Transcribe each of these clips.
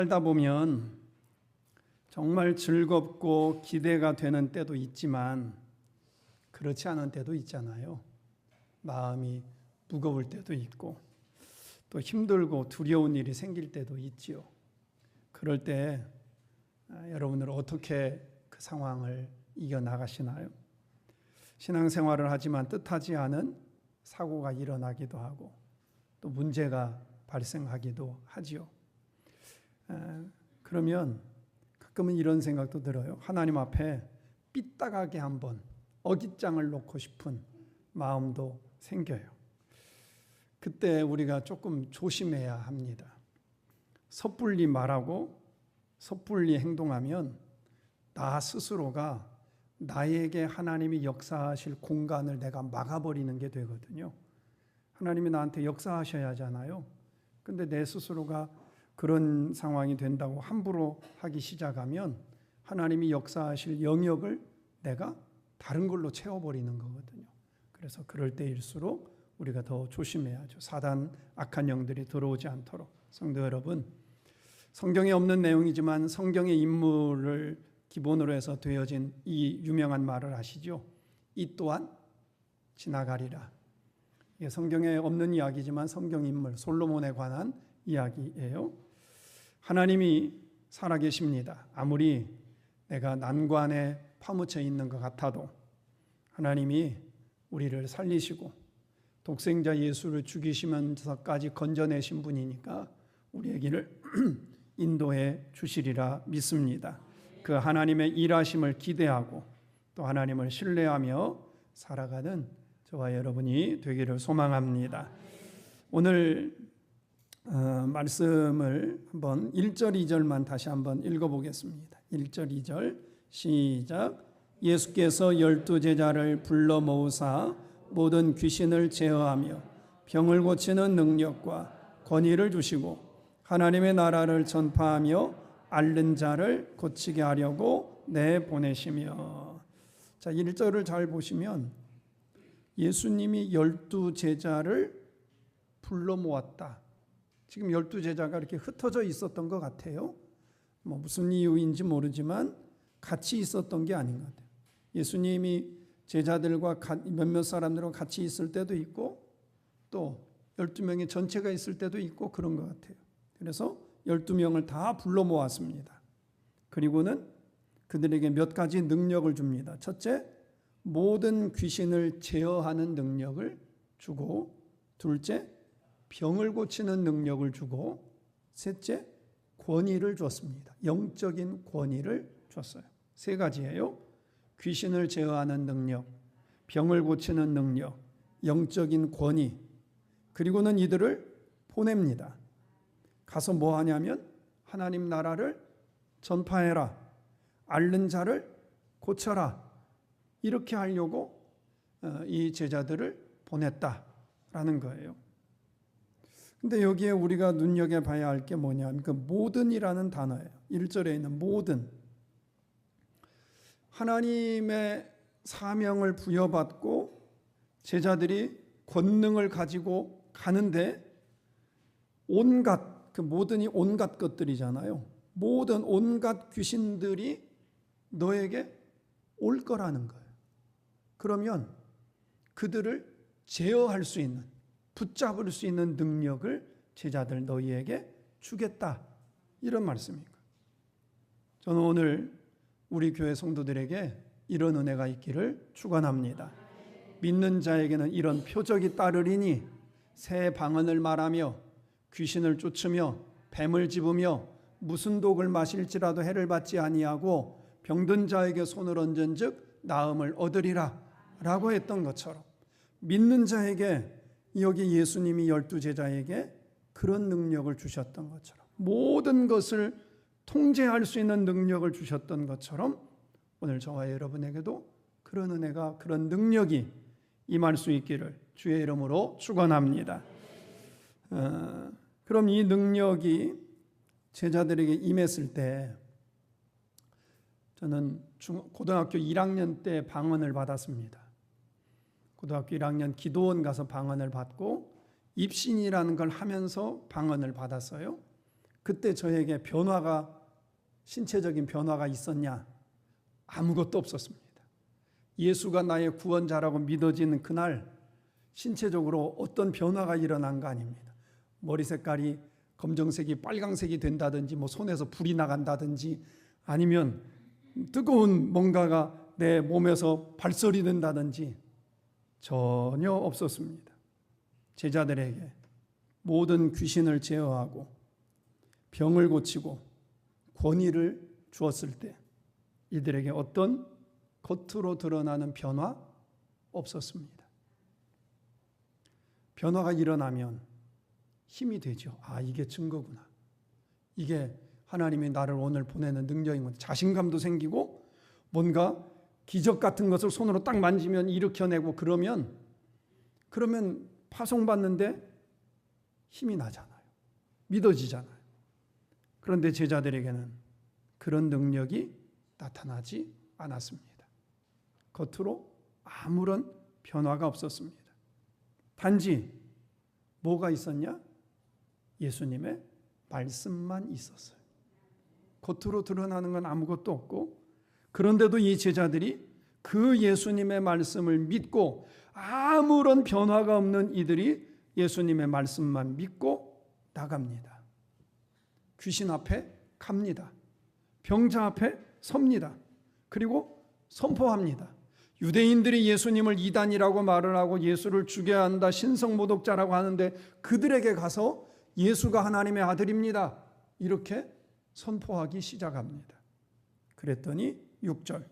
살다 보면 정말 즐겁고 기대가 되는 때도 있지만 그렇지 않은 때도 있잖아요. 마음이 무거울 때도 있고 또 힘들고 두려운 일이 생길 때도 있지요. 그럴 때 여러분들 어떻게 그 상황을 이겨나가시나요? 신앙생활을 하지만 뜻하지 않은 사고가 일어나기도 하고 또 문제가 발생하기도 하지요. 그러면 가끔은 이런 생각도 들어요. 하나님 앞에 삐딱하게 한번 어깃장을 놓고 싶은 마음도 생겨요. 그때 우리가 조금 조심해야 합니다. 섣불리 말하고 섣불리 행동하면 나 스스로가 나에게 하나님이 역사하실 공간을 내가 막아버리는 게 되거든요. 하나님이 나한테 역사하셔야 하잖아요. 근데 내 스스로가 그런 상황이 된다고 함부로 하기 시작하면 하나님이 역사하실 영역을 내가 다른 걸로 채워버리는 거거든요. 그래서 그럴 때일수록 우리가 더 조심해야죠. 사단, 악한 영들이 들어오지 않도록. 성도 여러분, 성경에 없는 내용이지만 성경의 인물을 기본으로 해서 되어진 이 유명한 말을 아시죠? 이 또한 지나가리라. 이게 성경에 없는 이야기지만 성경 인물 솔로몬에 관한 이야기예요. 하나님이 살아계십니다. 아무리 내가 난관에 파묻혀 있는 것 같아도 하나님이 우리를 살리시고 독생자 예수를 죽이시면서까지 건져내신 분이니까 우리에게를 인도해 주시리라 믿습니다. 그 하나님의 일하심을 기대하고 또 하나님을 신뢰하며 살아가는 저와 여러분이 되기를 소망합니다. 오늘 말씀을 한번 1절 2절만 다시 한번 읽어보겠습니다. 1절 2절 시작. 예수께서 12제자를 불러 모으사 모든 귀신을 제어하며 병을 고치는 능력과 권위를 주시고 하나님의 나라를 전파하며 앓는 자를 고치게 하려고 내보내시며. 자, 1절을 잘 보시면 예수님이 12제자를 불러 모았다. 지금 12제자가 이렇게 흩어져 있었던 것 같아요. 무슨 이유인지 모르지만 같이 있었던 게 아닌 것 같아요. 예수님이 제자들과 몇몇 사람들과 같이 있을 때도 있고 또 12명의 전체가 있을 때도 있고 그런 것 같아요. 그래서 12명을 다 불러 모았습니다. 그리고는 그들에게 몇 가지 능력을 줍니다. 첫째, 모든 귀신을 제어하는 능력을 주고, 둘째, 병을 고치는 능력을 주고, 셋째, 권위를 줬습니다. 영적인 권위를 줬어요. 세 가지예요. 귀신을 제어하는 능력, 병을 고치는 능력, 영적인 권위. 그리고는 이들을 보냅니다. 가서 뭐 하냐면 하나님 나라를 전파해라. 앓는 자를 고쳐라. 이렇게 하려고 이 제자들을 보냈다라는 거예요. 근데 여기에 우리가 눈여겨봐야 할 게 뭐냐면 그 모든이라는 단어예요. 1절에 있는 모든. 하나님의 사명을 부여받고 제자들이 권능을 가지고 가는데 온갖 그 모든이 온갖 것들이잖아요. 모든 온갖 귀신들이 너에게 올 거라는 거예요. 그러면 그들을 제어할 수 있는, 붙잡을 수 있는 능력을 제자들 너희에게 주겠다. 이런 말씀입니다. 저는 오늘 우리 교회 성도들에게 이런 은혜가 있기를 축원합니다. 믿는 자에게는 이런 표적이 따르리니 새 방언을 말하며 귀신을 쫓으며 뱀을 집으며 무슨 독을 마실지라도 해를 받지 아니하고 병든 자에게 손을 얹은즉 나음을 얻으리라 라고 했던 것처럼 믿는 자에게 여기 예수님이 12제자에게 그런 능력을 주셨던 것처럼 모든 것을 통제할 수 있는 능력을 주셨던 것처럼 오늘 저와 여러분에게도 그런 은혜가 그런 능력이 임할 수 있기를 주의 이름으로 축원합니다. 그럼 이 능력이 제자들에게 임했을 때 저는 고등학교 1학년 때 방언을 받았습니다. 고등학교 1학년 기도원 가서 방언을 받고 입신이라는 걸 하면서 방언을 받았어요. 그때 저에게 신체적인 변화가 있었냐? 아무것도 없었습니다. 예수가 나의 구원자라고 믿어지는 그날 신체적으로 어떤 변화가 일어난 거 아닙니다. 머리 색깔이 검정색이 빨강색이 된다든지 손에서 불이 나간다든지 아니면 뜨거운 뭔가가 내 몸에서 발설이 된다든지 전혀 없었습니다. 제자들에게 모든 귀신을 제어하고 병을 고치고 권위를 주었을 때 이들에게 어떤 겉으로 드러나는 변화 없었습니다. 변화가 일어나면 힘이 되죠. 이게 증거구나. 이게 하나님이 나를 오늘 보내는 능력이구나. 자신감도 생기고 뭔가 기적 같은 것을 손으로 딱 만지면 일으켜내고 그러면 파송받는데 힘이 나잖아요. 믿어지잖아요. 그런데 제자들에게는 그런 능력이 나타나지 않았습니다. 겉으로 아무런 변화가 없었습니다. 단지 뭐가 있었냐? 예수님의 말씀만 있었어요. 겉으로 드러나는 건 아무것도 없고 그런데도 이 제자들이 그 예수님의 말씀을 믿고 아무런 변화가 없는 이들이 예수님의 말씀만 믿고 나갑니다. 귀신 앞에 갑니다. 병자 앞에 섭니다. 그리고 선포합니다. 유대인들이 예수님을 이단이라고 말을 하고 예수를 죽여야 한다, 신성모독자라고 하는데 그들에게 가서 예수가 하나님의 아들입니다. 이렇게 선포하기 시작합니다. 그랬더니 6절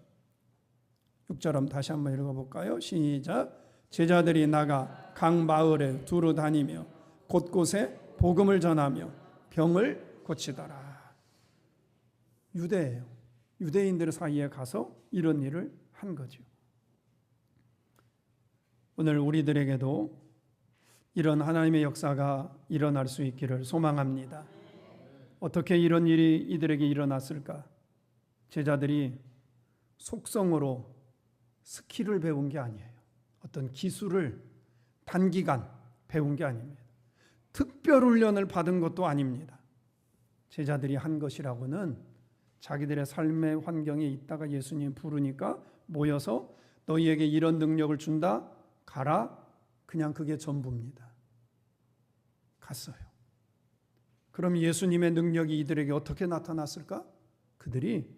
한번 다시 한번 읽어볼까요? 시작. 제자들이 나가 각 마을에 두루 다니며 곳곳에 복음을 전하며 병을 고치더라. 유대예요. 유대인들 사이에 가서 이런 일을 한 거죠. 오늘 우리들에게도 이런 하나님의 역사가 일어날 수 있기를 소망합니다. 어떻게 이런 일이 이들에게 일어났을까? 제자들이 속성으로 스킬을 배운 게 아니에요. 어떤 기술을 단기간 배운 게 아닙니다. 특별 훈련을 받은 것도 아닙니다. 제자들이 한 것이라고는 자기들의 삶의 환경에 있다가 예수님 부르니까 모여서 너희에게 이런 능력을 준다. 가라. 그냥 그게 전부입니다. 갔어요. 그럼 예수님의 능력이 이들에게 어떻게 나타났을까? 그들이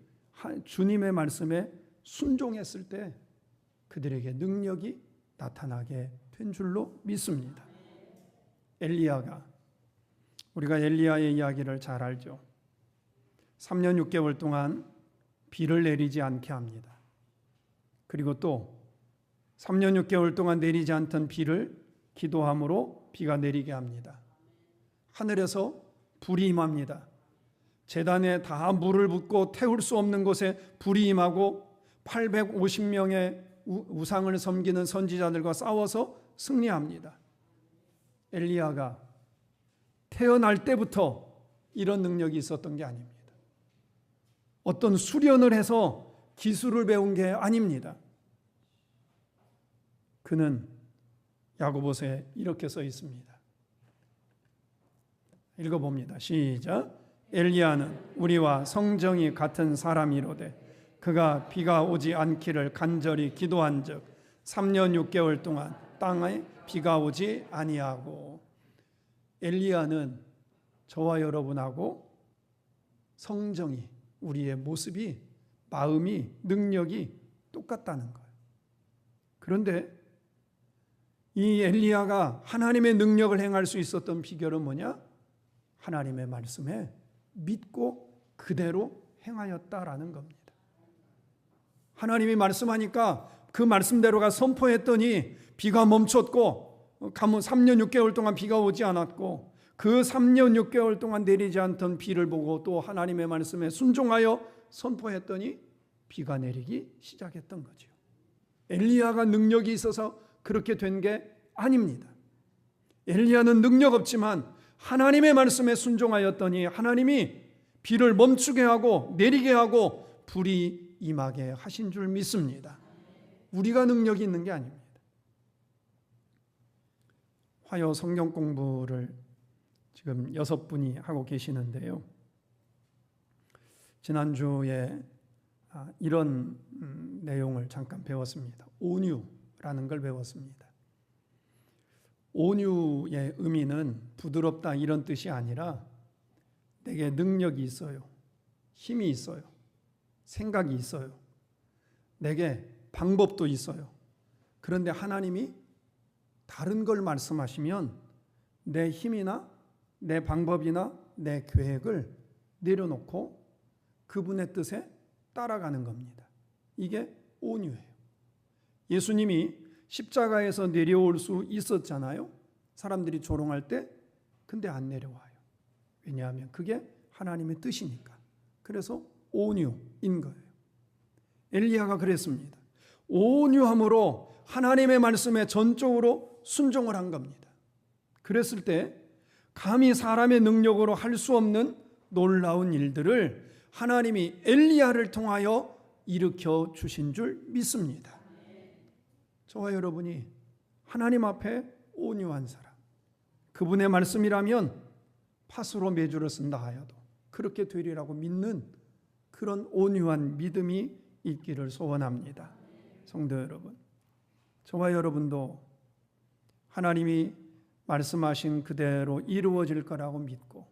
주님의 말씀에 순종했을 때 그들에게 능력이 나타나게 된 줄로 믿습니다. 엘리야가, 우리가 엘리야의 이야기를 잘 알죠. 3년 6개월 동안 비를 내리지 않게 합니다. 그리고 또 3년 6개월 동안 내리지 않던 비를 기도함으로 비가 내리게 합니다. 하늘에서 불이 임합니다. 제단에 다 물을 붓고 태울 수 없는 곳에 불이 임하고 850명의 우상을 섬기는 선지자들과 싸워서 승리합니다. 엘리야가 태어날 때부터 이런 능력이 있었던 게 아닙니다. 어떤 수련을 해서 기술을 배운 게 아닙니다. 그는 야고보서에 이렇게 써 있습니다. 읽어봅니다. 시작. 엘리야는 우리와 성정이 같은 사람이로되 그가 비가 오지 않기를 간절히 기도한 즉 3년 6개월 동안 땅에 비가 오지 아니하고. 엘리야는 저와 여러분하고 성정이, 우리의 모습이, 마음이, 능력이 똑같다는 거예요. 그런데 이 엘리야가 하나님의 능력을 행할 수 있었던 비결은 뭐냐? 하나님의 말씀에 믿고 그대로 행하였다라는 겁니다. 하나님이 말씀하니까 그 말씀대로가 선포했더니 비가 멈췄고 3년 6개월 동안 비가 오지 않았고 그 3년 6개월 동안 내리지 않던 비를 보고 또 하나님의 말씀에 순종하여 선포했더니 비가 내리기 시작했던 거죠. 엘리야가 능력이 있어서 그렇게 된 게 아닙니다. 엘리야는 능력 없지만 하나님의 말씀에 순종하였더니 하나님이 비를 멈추게 하고 내리게 하고 불이 임하게 하신 줄 믿습니다. 우리가 능력이 있는 게 아닙니다. 화요 성경 공부를 지금 6분이 하고 계시는데요. 지난주에 이런 내용을 잠깐 배웠습니다. 온유라는 걸 배웠습니다. 온유의 의미는 부드럽다 이런 뜻이 아니라 내게 능력이 있어요. 힘이 있어요. 생각이 있어요. 내게 방법도 있어요. 그런데 하나님이 다른 걸 말씀하시면 내 힘이나 내 방법이나 내 계획을 내려놓고 그분의 뜻에 따라가는 겁니다. 이게 온유예요. 예수님이 십자가에서 내려올 수 있었잖아요. 사람들이 조롱할 때 근데 안 내려와요. 왜냐하면 그게 하나님의 뜻이니까. 그래서 온유인 거예요. 엘리야가 그랬습니다. 온유함으로 하나님의 말씀에 전적으로 순종을 한 겁니다. 그랬을 때 감히 사람의 능력으로 할 수 없는 놀라운 일들을 하나님이 엘리야를 통하여 일으켜 주신 줄 믿습니다. 저와 여러분이 하나님 앞에 온유한 사람, 그분의 말씀이라면 팥으로 메주를 쓴다 하여도 그렇게 되리라고 믿는 그런 온유한 믿음이 있기를 소원합니다. 성도 여러분, 저와 여러분도 하나님이 말씀하신 그대로 이루어질 거라고 믿고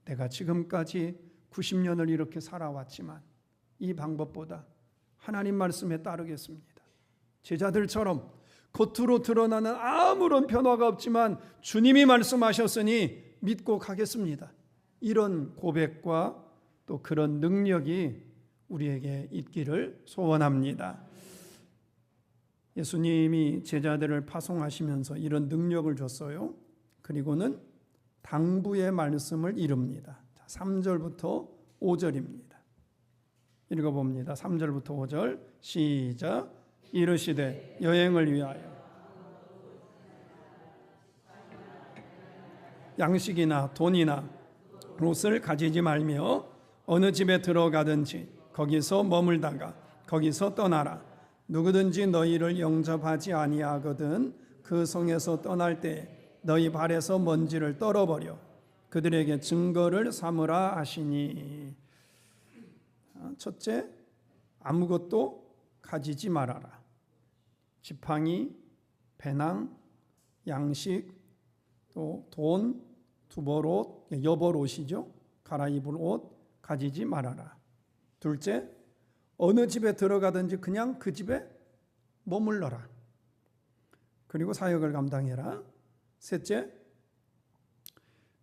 내가 지금까지 90년을 이렇게 살아왔지만 이 방법보다 하나님 말씀에 따르겠습니다. 제자들처럼 겉으로 드러나는 아무런 변화가 없지만 주님이 말씀하셨으니 믿고 가겠습니다. 이런 고백과 또 그런 능력이 우리에게 있기를 소원합니다. 예수님이 제자들을 파송하시면서 이런 능력을 줬어요. 그리고는 당부의 말씀을 이룹니다. 3절부터 5절입니다. 읽어봅니다. 3절부터 5절 시작. 이르시되 여행을 위하여 양식이나 돈이나 옷을 가지지 말며 어느 집에 들어가든지 거기서 머물다가 거기서 떠나라. 누구든지 너희를 영접하지 아니하거든 그 성에서 떠날 때 너희 발에서 먼지를 떨어버려 그들에게 증거를 삼으라 하시니. 첫째, 아무것도 가지지 말아라. 지팡이, 배낭, 양식, 또 돈, 두벌옷, 여벌옷이죠. 갈아입을 옷 가지지 말아라. 둘째, 어느 집에 들어가든지 그냥 그 집에 머물러라. 그리고 사역을 감당해라. 셋째,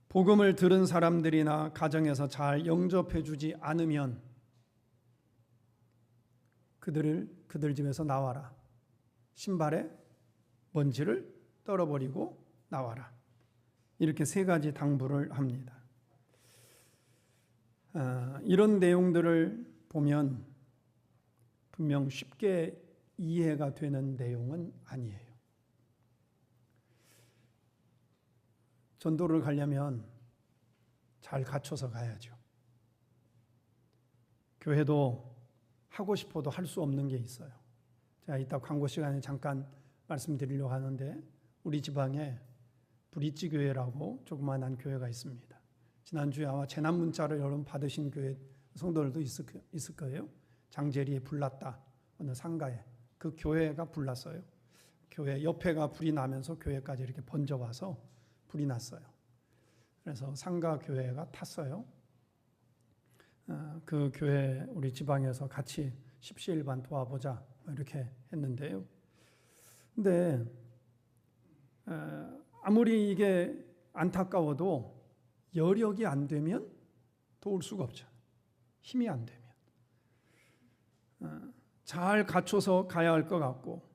복음을 들은 사람들이나 가정에서 잘 영접해 주지 않으면 그들 집에서 나와라. 신발에 먼지를 떨어버리고 나와라. 이렇게 세 가지 당부를 합니다. 이런 내용들을 보면 분명 쉽게 이해가 되는 내용은 아니에요. 전도를 가려면 잘 갖춰서 가야죠. 교회도 하고 싶어도 할 수 없는 게 있어요. 제가 이따 광고 시간에 잠깐 말씀드리려고 하는데 우리 지방에 브릿지 교회라고 조그마한 교회가 있습니다. 지난주에 아마 재난 문자를 여러분 받으신 교회 성도들도 있을 거예요. 장제리에 불났다. 어느 상가에 그 교회가 불났어요. 교회 옆에가 불이 나면서 교회까지 이렇게 번져와서 불이 났어요. 그래서 상가 교회가 탔어요. 그 교회 우리 지방에서 같이 십시일반 도와보자 이렇게 했는데요. 근데 아무리 이게 안타까워도 여력이 안 되면 도울 수가 없죠. 힘이 안 되면. 잘 갖춰서 가야 할 것 같고,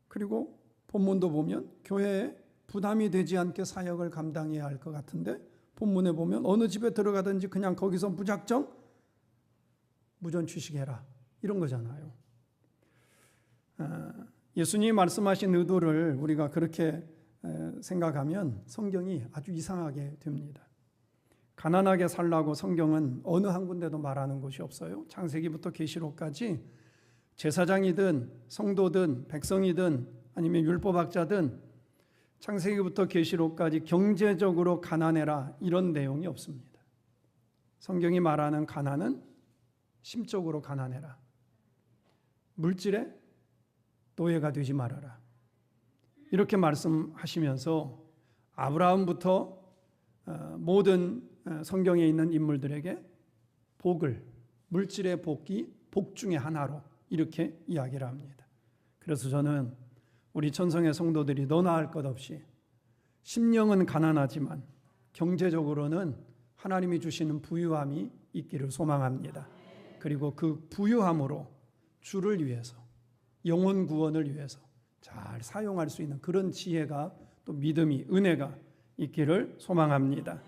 그리고 본문도 보면 교회에 부담이 되지 않게 사역을 감당해야 할 것 같은데 본문에 보면 어느 집에 들어가든지 그냥 거기서 무작정 무전 취식해라 이런 거잖아요. 예수님이 말씀하신 의도를 우리가 그렇게 생각하면 성경이 아주 이상하게 됩니다. 가난하게 살라고 성경은 어느 한 군데도 말하는 곳이 없어요. 창세기부터 계시록까지 제사장이든 성도든 백성이든 아니면 율법학자든 창세기부터 계시록까지 경제적으로 가난해라 이런 내용이 없습니다. 성경이 말하는 가난은 심적으로 가난해라. 물질에 노예가 되지 말아라. 이렇게 말씀하시면서 아브라함부터 모든 성경에 있는 인물들에게 복을, 물질의 복 중에 하나로 이렇게 이야기를 합니다. 그래서 저는 우리 천성의 성도들이 너나 할 것 없이 심령은 가난하지만 경제적으로는 하나님이 주시는 부유함이 있기를 소망합니다. 그리고 그 부유함으로 주를 위해서, 영혼 구원을 위해서 잘 사용할 수 있는 그런 지혜가, 또 믿음이, 은혜가 있기를 소망합니다.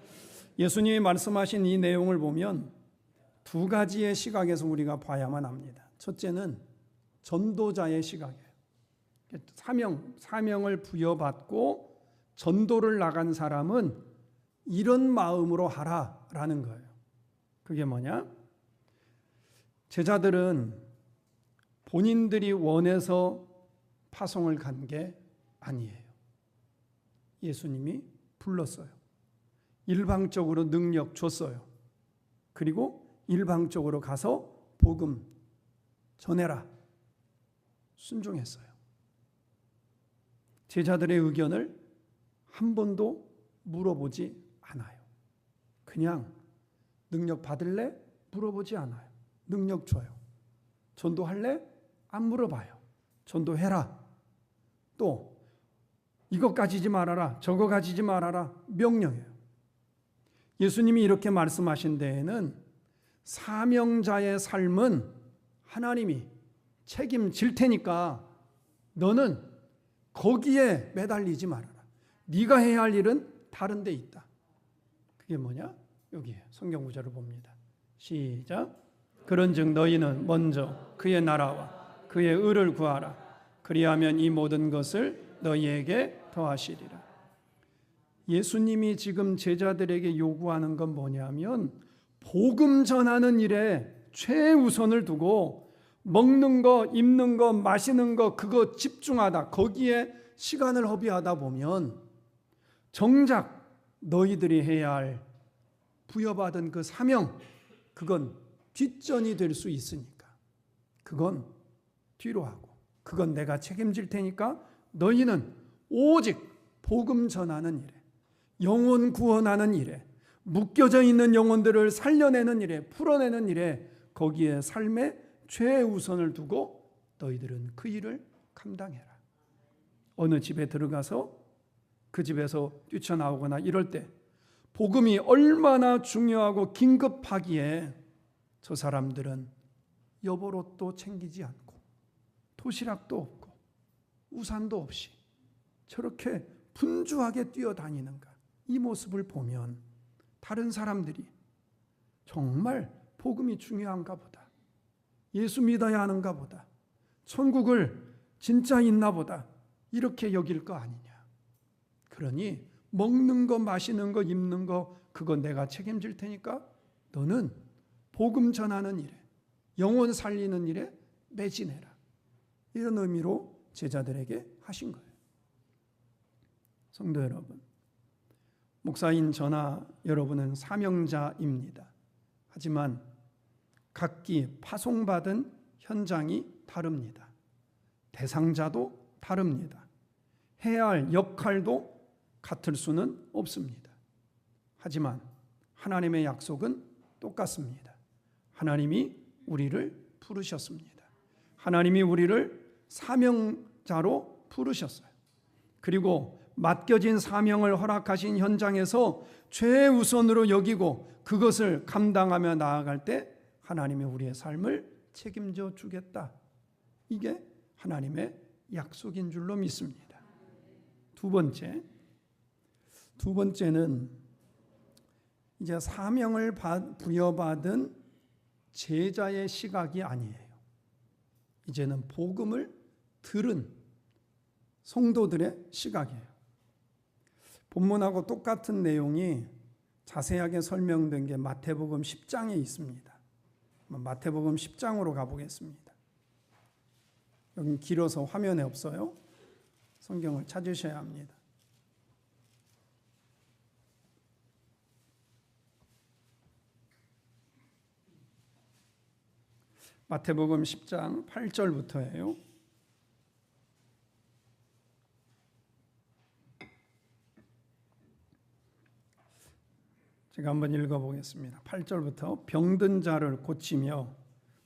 예수님이 말씀하신 이 내용을 보면 두 가지의 시각에서 우리가 봐야만 합니다. 첫째는 전도자의 시각이에요. 사명을 부여받고 전도를 나간 사람은 이런 마음으로 하라라는 거예요. 그게 뭐냐? 제자들은 본인들이 원해서 파송을 간 게 아니에요. 예수님이 불렀어요. 일방적으로 능력 줬어요. 그리고 일방적으로 가서 복음 전해라. 순종했어요. 제자들의 의견을 한 번도 물어보지 않아요. 그냥 능력 받을래? 물어보지 않아요. 능력 줘요. 전도할래? 안 물어봐요. 전도해라. 또 이것 가지지 말아라. 저거 가지지 말아라. 명령해요. 예수님이 이렇게 말씀하신 데에는 사명자의 삶은 하나님이 책임질 테니까 너는 거기에 매달리지 말아라. 네가 해야 할 일은 다른 데 있다. 그게 뭐냐? 여기에 성경 구절을 봅니다. 시작. 그런즉 너희는 먼저 그의 나라와 그의 의를 구하라. 그리하면 이 모든 것을 너희에게 더하시리라. 예수님이 지금 제자들에게 요구하는 건 뭐냐면 복음 전하는 일에 최우선을 두고 먹는 거, 입는 거, 마시는 거 그거 집중하다, 거기에 시간을 허비하다 보면 정작 너희들이 해야 할 부여받은 그 사명, 그건 뒷전이 될 수 있으니까 그건 뒤로 하고, 그건 내가 책임질 테니까 너희는 오직 복음 전하는 일에, 영혼 구원하는 일에, 묶여져 있는 영혼들을 살려내는 일에, 풀어내는 일에, 거기에 삶의 최우선을 두고 너희들은 그 일을 감당해라. 어느 집에 들어가서 그 집에서 뛰쳐나오거나 이럴 때 복음이 얼마나 중요하고 긴급하기에 저 사람들은 여보옷도 챙기지 않고 도시락도 없고 우산도 없이 저렇게 분주하게 뛰어다니는가. 이 모습을 보면 다른 사람들이 정말 복음이 중요한가 보다, 예수 믿어야 하는가 보다, 천국을 진짜 있나 보다 이렇게 여길 거 아니냐. 그러니 먹는 거, 마시는 거, 입는 거 그거 내가 책임질 테니까 너는 복음 전하는 일에, 영혼 살리는 일에 매진해라. 이런 의미로 제자들에게 하신 거예요. 성도 여러분, 목사인 저나 여러분은 사명자입니다. 하지만 각기 파송받은 현장이 다릅니다. 대상자도 다릅니다. 해야 할 역할도 같을 수는 없습니다. 하지만 하나님의 약속은 똑같습니다. 하나님이 우리를 부르셨습니다. 하나님이 우리를 사명자로 부르셨어요. 그리고 맡겨진 사명을 허락하신 현장에서 최우선으로 여기고 그것을 감당하며 나아갈 때 하나님이 우리의 삶을 책임져 주겠다. 이게 하나님의 약속인 줄로 믿습니다. 두 번째는 이제 사명을 부여받은 제자의 시각이 아니에요. 이제는 복음을 들은 성도들의 시각이에요. 본문하고 똑같은 내용이 자세하게 설명된 게 마태복음 10장에 있습니다. 마태복음 10장으로 가보겠습니다. 여기 길어서 화면에 없어요. 성경을 찾으셔야 합니다. 마태복음 10장 8절부터예요. 제가 한번 읽어보겠습니다. 8절부터 병든 자를 고치며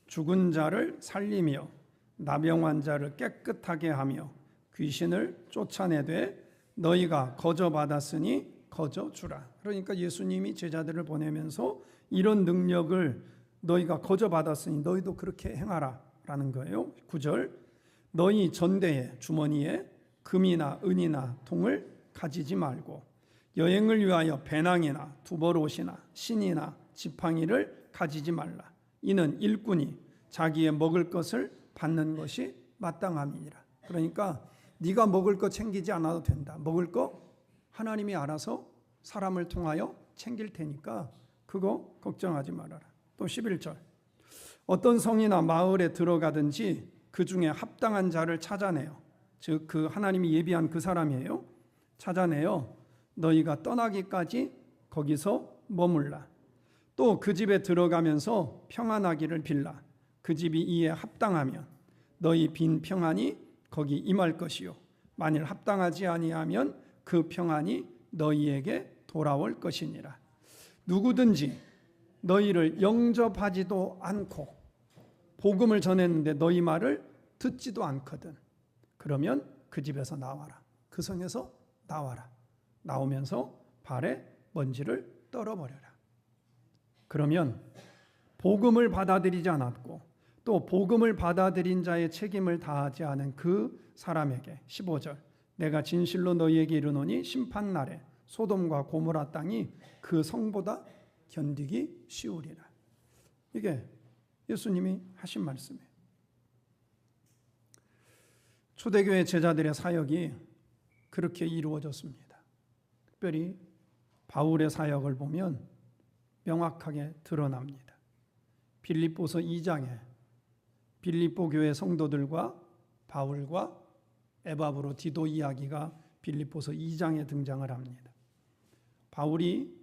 죽은 자를 살리며 나병 자를 깨끗하게 하며 귀신을 쫓아내되 너희가 거저 받았으니 거저 주라. 그러니까 예수님이 제자들을 보내면서 이런 능력을 너희가 거저 받았으니 너희도 그렇게 행하라 라는 거예요. 9절 너희 전대에 주머니에 금이나 은이나 동을 가지지 말고 여행을 위하여 배낭이나 두벌옷이나 신이나 지팡이를 가지지 말라. 이는 일꾼이 자기의 먹을 것을 받는 것이 마땅함이니라. 그러니까 네가 먹을 거 챙기지 않아도 된다. 먹을 거 하나님이 알아서 사람을 통하여 챙길 테니까 그거 걱정하지 말아라. 또 11절 어떤 성이나 마을에 들어가든지 그 중에 합당한 자를 찾아내요. 즉 그 하나님이 예비한 그 사람이에요. 찾아내요. 너희가 떠나기까지 거기서 머물라. 또 그 집에 들어가면서 평안하기를 빌라. 그 집이 이에 합당하면 너희 빈 평안이 거기 임할 것이요 만일 합당하지 아니하면 그 평안이 너희에게 돌아올 것이니라. 누구든지 너희를 영접하지도 않고 복음을 전했는데 너희 말을 듣지도 않거든. 그러면 그 집에서 나와라. 그 성에서 나와라. 나오면서 발에 먼지를 떨어버려라. 그러면 복음을 받아들이지 않았고 또 복음을 받아들인 자의 책임을 다하지 않은 그 사람에게 15절 내가 진실로 너희에게 이르노니 심판날에 소돔과 고모라 땅이 그 성보다 견디기 쉬우리라. 이게 예수님이 하신 말씀이에요. 초대교회 제자들의 사역이 그렇게 이루어졌습니다. 특별히 바울의 사역을 보면 명확하게 드러납니다. 빌립보서 2장에 빌립보 교회 성도들과 바울과 에바브로 디도 이야기가 빌립보서 2장에 등장을 합니다. 바울이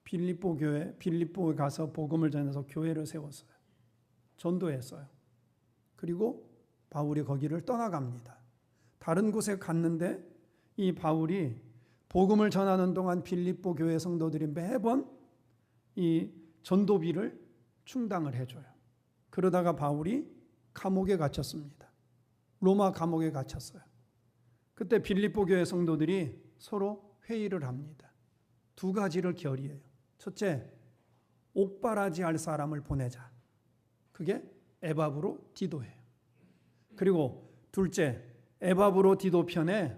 빌립보에 가서 복음을 전해서 교회를 세웠어요. 전도했어요. 그리고 바울이 거기를 떠나갑니다. 다른 곳에 갔는데 이 바울이 복음을 전하는 동안 빌립보 교회 성도들이 매번 이 전도비를 충당을 해줘요. 그러다가 바울이 감옥에 갇혔습니다. 로마 감옥에 갇혔어요. 그때 빌립보 교회 성도들이 서로 회의를 합니다. 두 가지를 결의해요. 첫째, 옥바라지 할 사람을 보내자. 그게 에바브로 디도예요. 그리고 둘째, 에바브로 디도 편에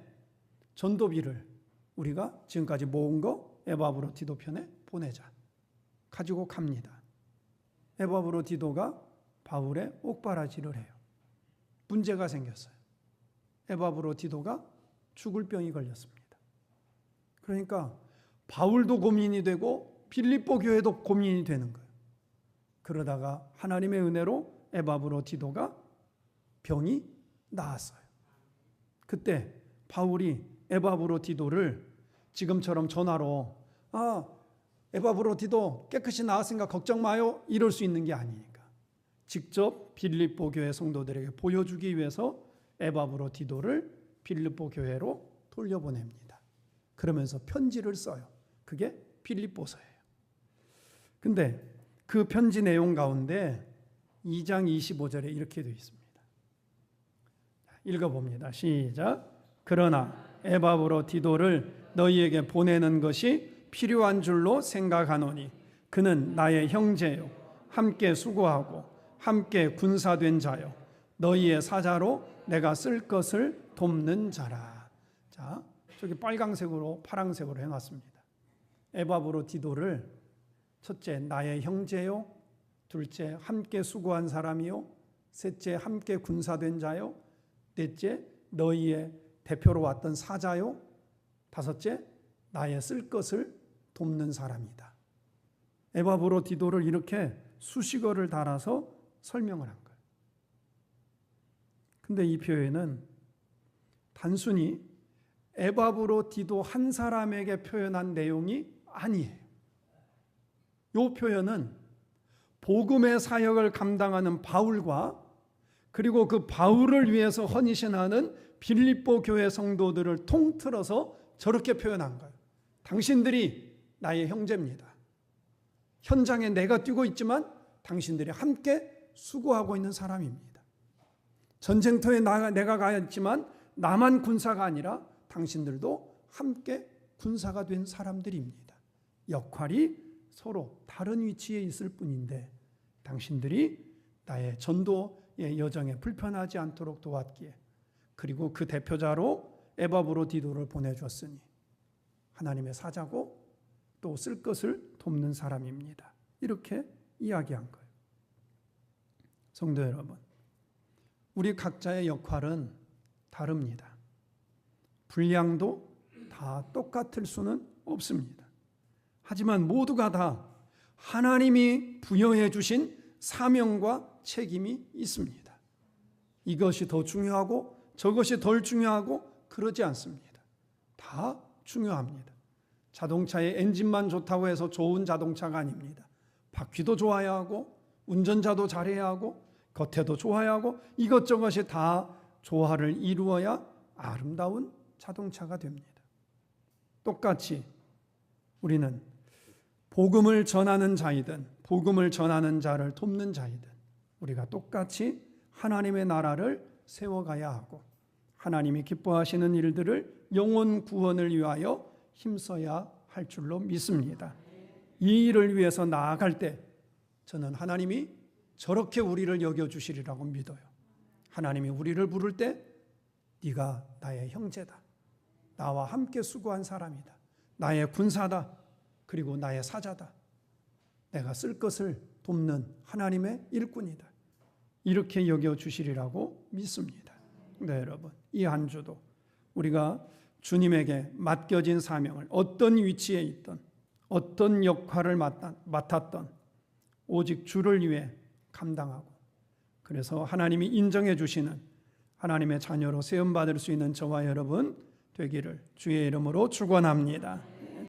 전도비를 우리가 지금까지 모은 거 에바브로 디도 편에 보내자. 가지고 갑니다. 에바브로 디도가 바울의 옥바라지를 해요. 문제가 생겼어요. 에바브로 디도가 죽을 병이 걸렸습니다. 그러니까 바울도 고민이 되고 빌립보 교회도 고민이 되는 거예요. 그러다가 하나님의 은혜로 에바브로 디도가 병이 나았어요. 그때 바울이 에바브로 디도를 지금처럼 전화로 에바브로 디도 깨끗이 나았으니까 걱정 마요 이럴 수 있는 게 아니니까 직접 빌립보 교회 성도들에게 보여주기 위해서 에바브로 디도를 빌립보 교회로 돌려보냅니다. 그러면서 편지를 써요. 그게 빌립보서예요. 근데 그 편지 내용 가운데 2장 25절에 이렇게 되어 있습니다. 읽어봅니다. 시작. 그러나 에바브로 디도를 너희에게 보내는 것이 필요한 줄로 생각하노니 그는 나의 형제요 함께 수고하고 함께 군사된 자요 너희의 사자로 내가 쓸 것을 돕는 자라. 자, 저기 빨강색으로 파랑색으로 해놨습니다. 에바브로 디도를 첫째 나의 형제요, 둘째 함께 수고한 사람이요, 셋째 함께 군사된 자요, 넷째 너희의 대표로 왔던 사자요, 다섯째 나의 쓸 것을 돕는 사람이다. 에바브로 디도를 이렇게 수식어를 달아서 설명을 한 거예요. 근데 이 표현은 단순히 에바브로 디도 한 사람에게 표현한 내용이 아니에요. 이 표현은 복음의 사역을 감당하는 바울과 그리고 그 바울을 위해서 헌신하는 빌립보 교회 성도들을 통틀어서 저렇게 표현한 거예요. 당신들이 나의 형제입니다. 현장에 내가 뛰고 있지만 당신들이 함께 수고하고 있는 사람입니다. 전쟁터에 내가 가 있지만 나만 군사가 아니라 당신들도 함께 군사가 된 사람들입니다. 역할이 서로 다른 위치에 있을 뿐인데 당신들이 나의 전도의 여정에 불편하지 않도록 도왔기에 그리고 그 대표자로 에바브로디도를 보내줬으니 하나님의 사자고 또 쓸 것을 돕는 사람입니다. 이렇게 이야기한 거예요. 성도 여러분, 우리 각자의 역할은 다릅니다. 분량도 다 똑같을 수는 없습니다. 하지만 모두가 다 하나님이 부여해 주신 사명과 책임이 있습니다. 이것이 더 중요하고 저것이 덜 중요하고 그러지 않습니다. 다 중요합니다. 자동차의 엔진만 좋다고 해서 좋은 자동차가 아닙니다. 바퀴도 좋아야 하고 운전자도 잘해야 하고 겉에도 좋아야 하고 이것저것이 다 조화를 이루어야 아름다운 자동차가 됩니다. 똑같이 우리는 복음을 전하는 자이든 복음을 전하는 자를 돕는 자이든 우리가 똑같이 하나님의 나라를 세워가야 하고 하나님이 기뻐하시는 일들을 영혼 구원을 위하여 힘써야 할 줄로 믿습니다. 이 일을 위해서 나아갈 때 저는 하나님이 저렇게 우리를 여겨주시리라고 믿어요. 하나님이 우리를 부를 때 네가 나의 형제다. 나와 함께 수고한 사람이다. 나의 군사다. 그리고 나의 사자다. 내가 쓸 것을 돕는 하나님의 일꾼이다. 이렇게 여겨주시리라고 믿습니다. 네, 여러분, 이 한 주도 우리가 주님에게 맡겨진 사명을 어떤 위치에 있던 어떤 역할을 맡았던 오직 주를 위해 감당하고 그래서 하나님이 인정해 주시는 하나님의 자녀로 세움받을 수 있는 저와 여러분 되기를 주의 이름으로 축원합니다.